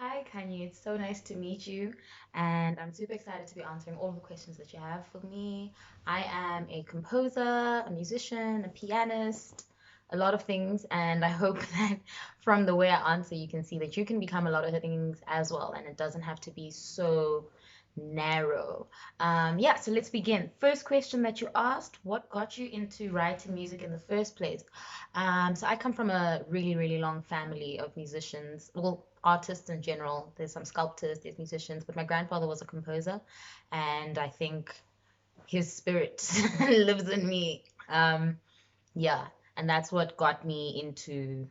Hi, Khanyi. It's so nice to meet you, and I'm super excited to be answering all the questions that you have for me. I am a composer, a musician, a pianist, a lot of things, and I hope that from the way I answer, you can see that you can become a lot of things as well, and it doesn't have to be so narrow. Yeah, so let's begin. First question that you asked, what got you into writing music in the first place? So I come from a really, really long family of musicians, well, artists in general. There's some sculptors, there's musicians, but my grandfather was a composer, and I think his spirit lives in me. Yeah, and that's what got me into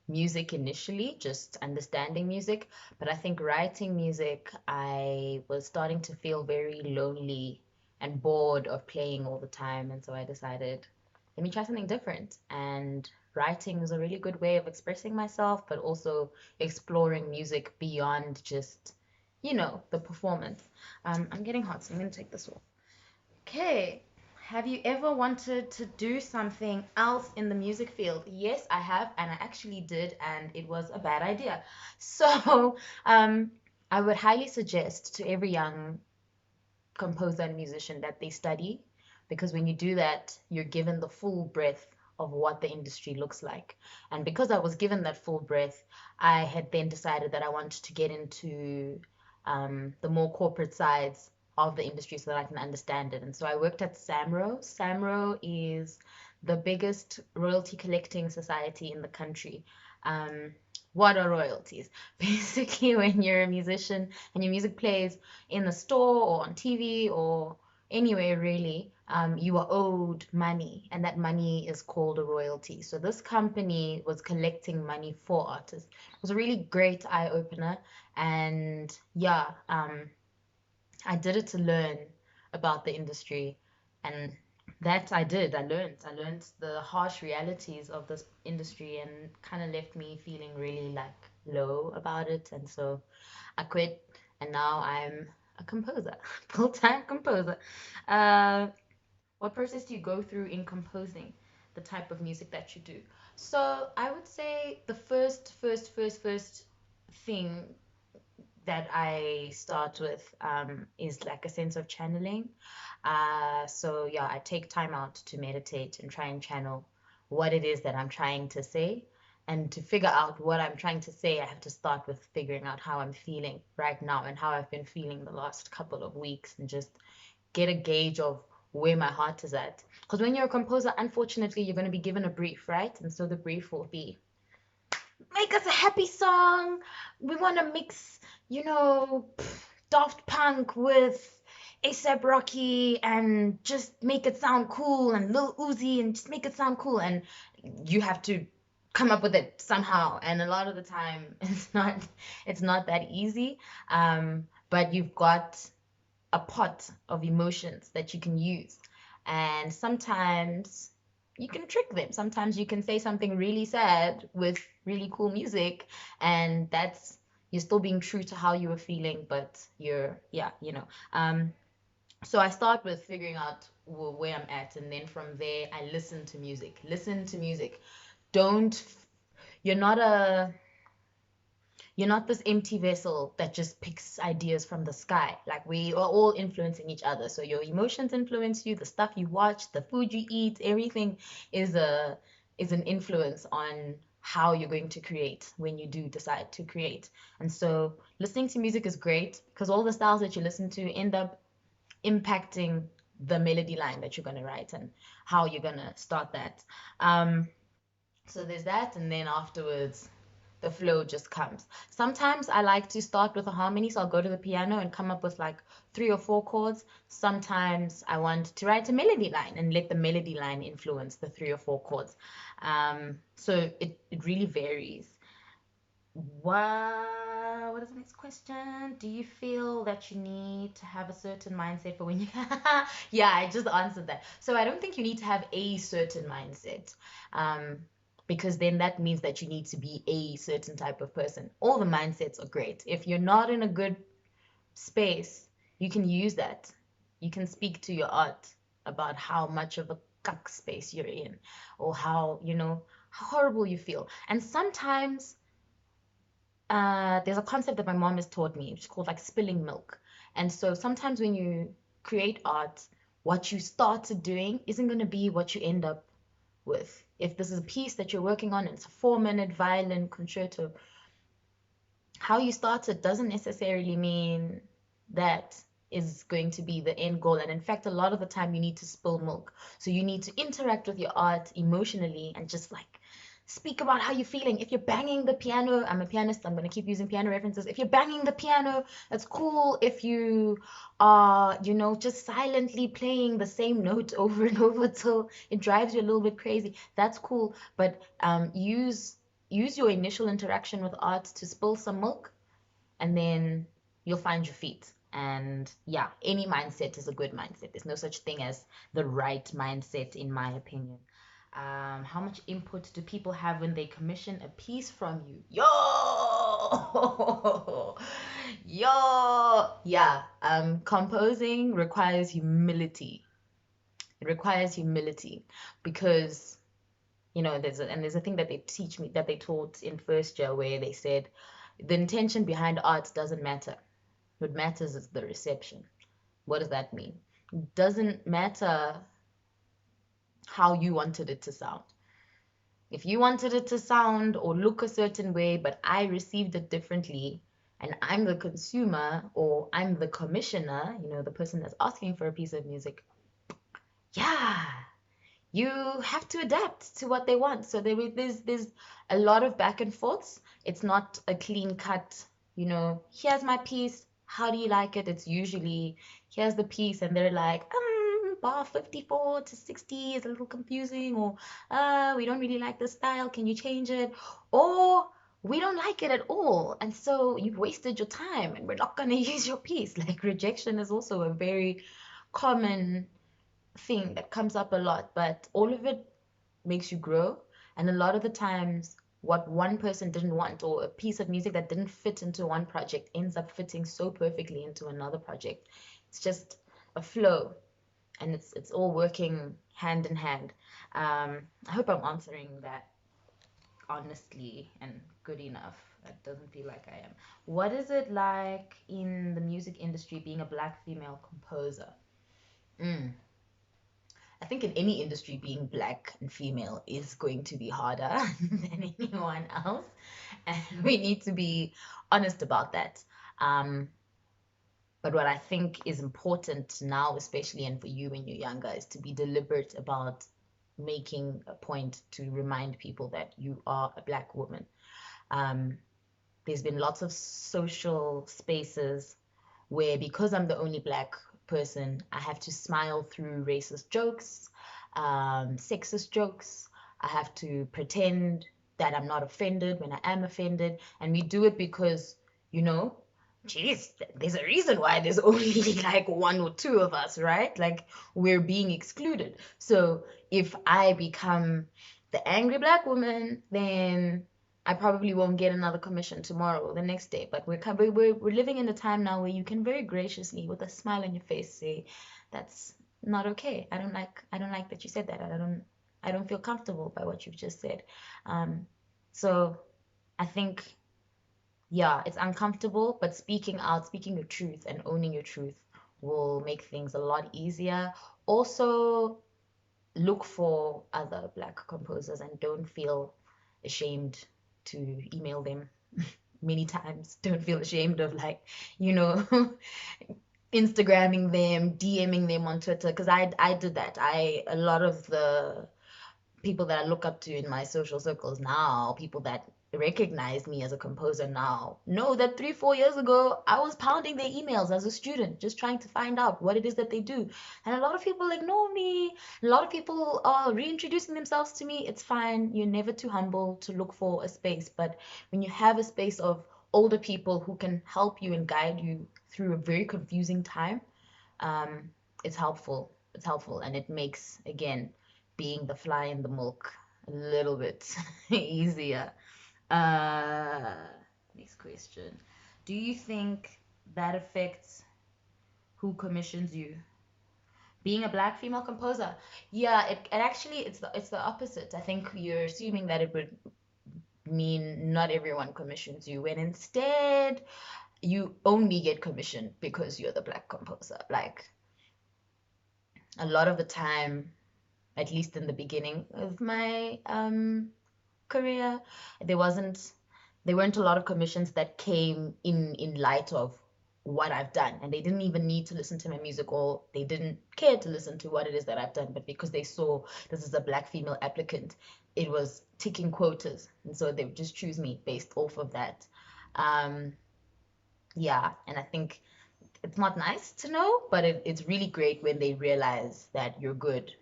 music initially, just understanding music. But I think writing music, I was starting to feel very lonely and bored of playing all the time. And so I decided, let me try something different. And writing was a really good way of expressing myself, but also exploring music beyond just, the performance. I'm getting hot, so I'm going to take this off. Okay. Have you ever wanted to do something else in the music field? Yes, I have, and I actually did, and it was a bad idea. So, I would highly suggest to every young composer and musician that they study, because when you do that, you're given the full breadth of what the industry looks like. And because I was given that full breadth, I had then decided that I wanted to get into the more corporate sides of the industry so that I can understand it. And so I worked at SAMRO. SAMRO is the biggest royalty collecting society in the country. Um, what are royalties? Basically, when you're a musician and your music plays in the store or on TV or anywhere really, you are owed money, and that money is called a royalty. So this company was collecting money for artists. It was a really great eye opener, and yeah, I did it to learn about the industry, and that I did. I learned the harsh realities of this industry, and kind of left me feeling really like low about it, and so I quit, and now I'm a composer, full-time composer. Uh, what process do you go through in composing the type of music that you do? So I would say the first thing that I start with is like a sense of channeling. So yeah, I take time out to meditate and try and channel what it is that I'm trying to say. And to figure out what I'm trying to say, I have to start with figuring out how I'm feeling right now and how I've been feeling the last couple of weeks, and just get a gauge of where my heart is at. Because when you're a composer, unfortunately, you're going to be given a brief, right? And so the brief will be, make us a happy song. We want to mix, Daft Punk with ASAP Rocky and just make it sound cool, and Lil Uzi and just make it sound cool. And you have to come up with it somehow. And a lot of the time, it's not that easy. But you've got a pot of emotions that you can use. And sometimes you can trick them. Sometimes you can say something really sad with really cool music, and that's, you're still being true to how you were feeling, but yeah, so I start with figuring out where I'm at, and then from there I listen to music. Listen to music. Don't you're not a you're not this empty vessel that just picks ideas from the sky. Like, we are all influencing each other. So your emotions influence you, the stuff you watch, the food you eat, everything is a is an influence on how you're going to create when you do decide to create. And so listening to music is great, because all the styles that you listen to end up impacting the melody line that you're going to write and how you're going to start that. Um, so there's that, and then afterwards, the flow just comes. Sometimes I like to start with a harmony, so I'll go to the piano and come up with like three or four chords. Sometimes I want to write a melody line and let the melody line influence the three or four chords. So it really varies. What is the next question? Do you feel that you need to have a certain mindset for when you Yeah, I just answered that. So I don't think you need to have a certain mindset. Um, because then that means that you need to be a certain type of person. All the mindsets are great. If you're not in a good space, you can use that. You can speak to your art about how much of a cuck space you're in, or how horrible you feel. And sometimes there's a concept that my mom has taught me, which is called like spilling milk. And so sometimes when you create art, what you started doing isn't going to be what you end up with. If this is a piece that you're working on and it's a 4 minute violin concerto, how you started doesn't necessarily mean that is going to be the end goal. And in fact, a lot of the time you need to spill milk. So you need to interact with your art emotionally and just like speak about how you're feeling. If you're banging the piano, I'm a pianist, I'm going to keep using piano references. If you're banging the piano, that's cool. If you are, just silently playing the same note over and over till it drives you a little bit crazy, that's cool. But use your initial interaction with art to spill some milk, and then you'll find your feet. And yeah, any mindset is a good mindset. There's no such thing as the right mindset, in my opinion. How much input do people have when they commission a piece from you? Yo, yo, yeah. Composing requires humility. It requires humility because there's a thing that they teach me, that they taught in first year, where they said the intention behind art doesn't matter. What matters is the reception. What does that mean? It doesn't matter how you wanted it to sound. If you wanted it to sound or look a certain way, but I received it differently, and I'm the consumer or I'm the commissioner, the person that's asking for a piece of music, yeah, you have to adapt to what they want. So there's a lot of back and forths. It's not a clean cut, here's my piece. How do you like it? It's usually here's the piece, and they're like, bar 54 to 60 is a little confusing, or we don't really like the style. Can you change it? Or we don't like it at all, and so you've wasted your time, and we're not gonna use your piece. Like rejection is also a very common thing that comes up a lot, but all of it makes you grow. And a lot of the times, what one person didn't want, or a piece of music that didn't fit into one project, ends up fitting so perfectly into another project. It's just a flow, and it's all working hand in hand. I hope I'm answering that honestly and good enough. It doesn't feel like I am. What is it like in the music industry being a black female composer? Mm. I think in any industry, being black and female is going to be harder than anyone else. And we need to be honest about that. Um, but what I think is important now, especially and for you when you're younger, is to be deliberate about making a point to remind people that you are a black woman. Um, there's been lots of social spaces where, because I'm the only black person, I have to smile through racist jokes, sexist jokes. I have to pretend that I'm not offended when I am offended. And we do it because, you know, geez, there's a reason why there's only like one or two of us, right? Like we're being excluded. So if I become the angry black woman, then I probably won't get another commission tomorrow or the next day. But we're living in a time now where you can very graciously, with a smile on your face, say, "That's not okay. I don't like that you said that. I don't feel comfortable by what you've just said." Um, so I think, yeah, it's uncomfortable, but speaking out, speaking your truth, and owning your truth will make things a lot easier. Also, look for other black composers and don't feel ashamed to email them many times. Don't feel ashamed of, like, you know, Instagramming them, DMing them on Twitter, because I did that. A lot of the people that I look up to in my social circles now, people that recognize me as a composer now, know that 3, 4 years ago I was pounding their emails as a student, just trying to find out what it is that they do. And a lot of people ignore me. A lot of people are reintroducing themselves to me. It's fine. You're never too humble to look for a space. But when you have a space of older people who can help you and guide you through a very confusing time, um, it's helpful. It's helpful, and it makes, again, being the fly in the milk a little bit easier. Uh, Next question. Do you think that affects who commissions you? Being a black female composer? Yeah, it actually it's the opposite. I think you're assuming that it would mean not everyone commissions you, when instead you only get commissioned because you're the black composer. Like a lot of the time, at least in the beginning of my career, there wasn't there weren't a lot of commissions that came in light of what I've done, and they didn't even need to listen to my music, or they didn't care to listen to what it is that I've done, but because they saw this is a black female applicant, it was ticking quotas, and so they would just choose me based off of that. um yeah, and I think it's not nice to know, but it's really great when they realize that you're good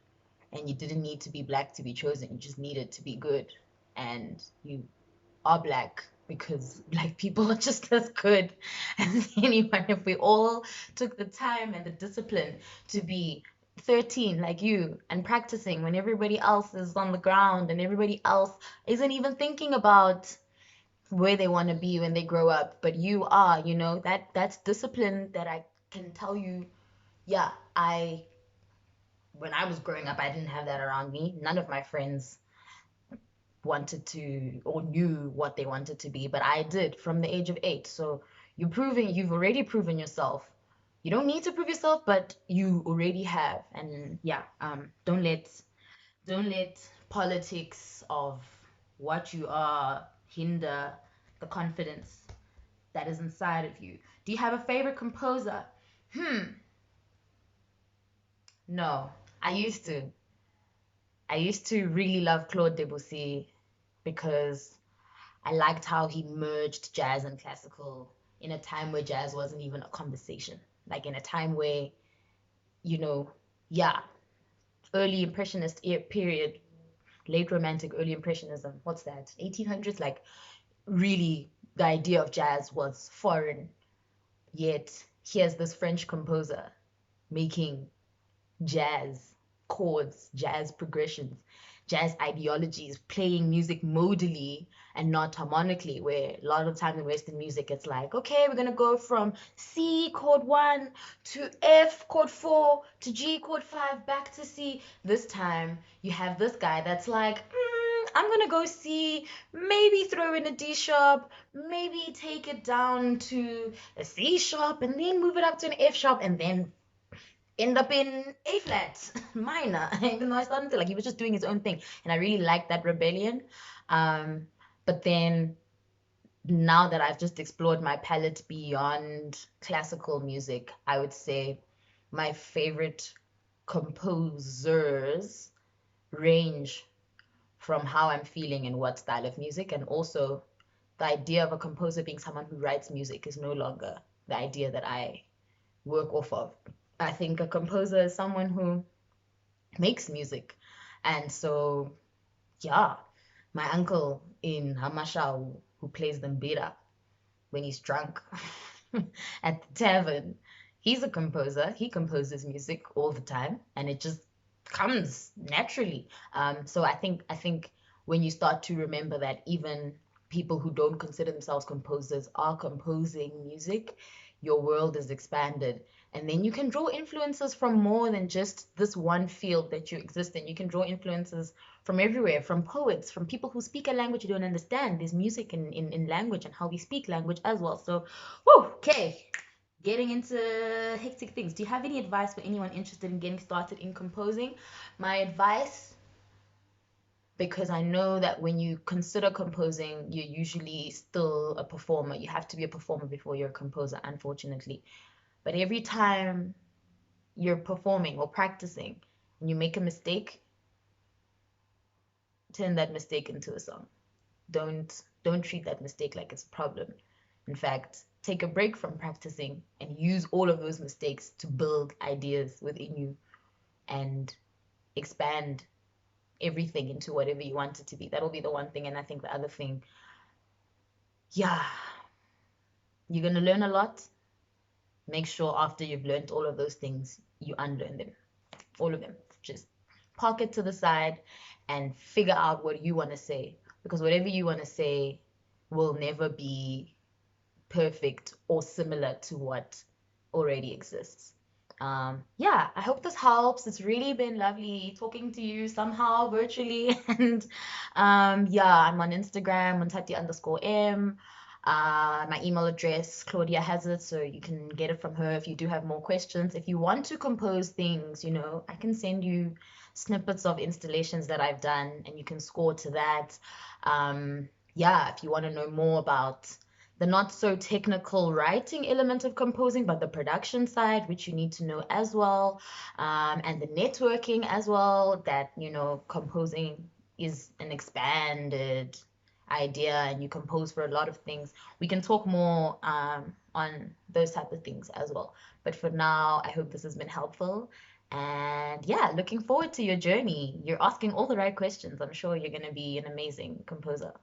and you didn't need to be black to be chosen. You just needed to be good, and you are black because black people are just as good as anyone. If we all took the time and the discipline to be 13 like you and practicing when everybody else is on the ground and everybody else isn't even thinking about where they want to be when they grow up, but you are, that's discipline that I can tell you. Yeah, I when I was growing up, I didn't have that around me. None of my friends wanted to or knew what they wanted to be, but I did from the age of 8. So you've already proven yourself. You don't need to prove yourself, but you already have. And yeah, don't let politics of what you are hinder the confidence that is inside of you. Do you have a favorite composer? Hmm, no. I used to. I used to really love Claude Debussy because I liked how he merged jazz and classical in a time where jazz wasn't even a conversation. Like in a time where, you know, yeah, early impressionist period, late romantic, early impressionism. What's that? 1800s. Like really, the idea of jazz was foreign. Yet here's this French composer making jazz chords, jazz progressions, jazz ideologies, playing music modally and not harmonically, where a lot of times in Western music it's like, okay, we're gonna go from C chord 1 to F chord 4 to G chord 5 back to C. This time you have this guy that's like, I'm gonna go C, maybe throw in a D sharp, maybe take it down to a C sharp, and then move it up to an F sharp, and then end up in A flat minor, even though I started to like he was just doing his own thing, and I really liked that rebellion. But then now that I've just explored my palette beyond classical music, I would say my favorite composers range from how I'm feeling and what style of music, and also the idea of a composer being someone who writes music is no longer the idea that I work off of. I think a composer is someone who makes music. And so, yeah, my uncle in Hamashau who plays the mbira when he's drunk at the tavern, he's a composer. He composes music all the time, and it just comes naturally. So I think when you start to remember that even people who don't consider themselves composers are composing music, your world is expanded. And then you can draw influences from more than just this one field that you exist in. You can draw influences from everywhere, from poets, from people who speak a language you don't understand. There's music in language and how we speak language as well. So, whew, okay, getting into hectic things. Do you have any advice for anyone interested in getting started in composing? My advice, because I know that when you consider composing, you're usually still a performer. You have to be a performer before you're a composer, unfortunately. But every time you're performing or practicing and you make a mistake, turn that mistake into a song. Don't treat that mistake like it's a problem. In fact, take a break from practicing and use all of those mistakes to build ideas within you and expand everything into whatever you want it to be. That'll be the one thing. And I think the other thing, yeah, you're going to learn a lot. Make sure after you've learned all of those things, you unlearn them. All of them. Just park it to the side and figure out what you want to say. Because whatever you want to say will never be perfect or similar to what already exists. Yeah, I hope this helps. It's really been lovely talking to you somehow virtually. And yeah, I'm on Instagram, Monthati_M. My email address, Claudia has it, so you can get it from her if you do have more questions. If you want to compose things, I can send you snippets of installations that I've done, and you can score to that. Yeah, if you want to know more about the not so technical writing element of composing, but the production side, which you need to know as well, and the networking as well, that, composing is an expanded idea and you compose for a lot of things. We can talk more on those type of things as well. But for now, I hope this has been helpful. And yeah, looking forward to your journey. You're asking all the right questions. I'm sure you're going to be an amazing composer.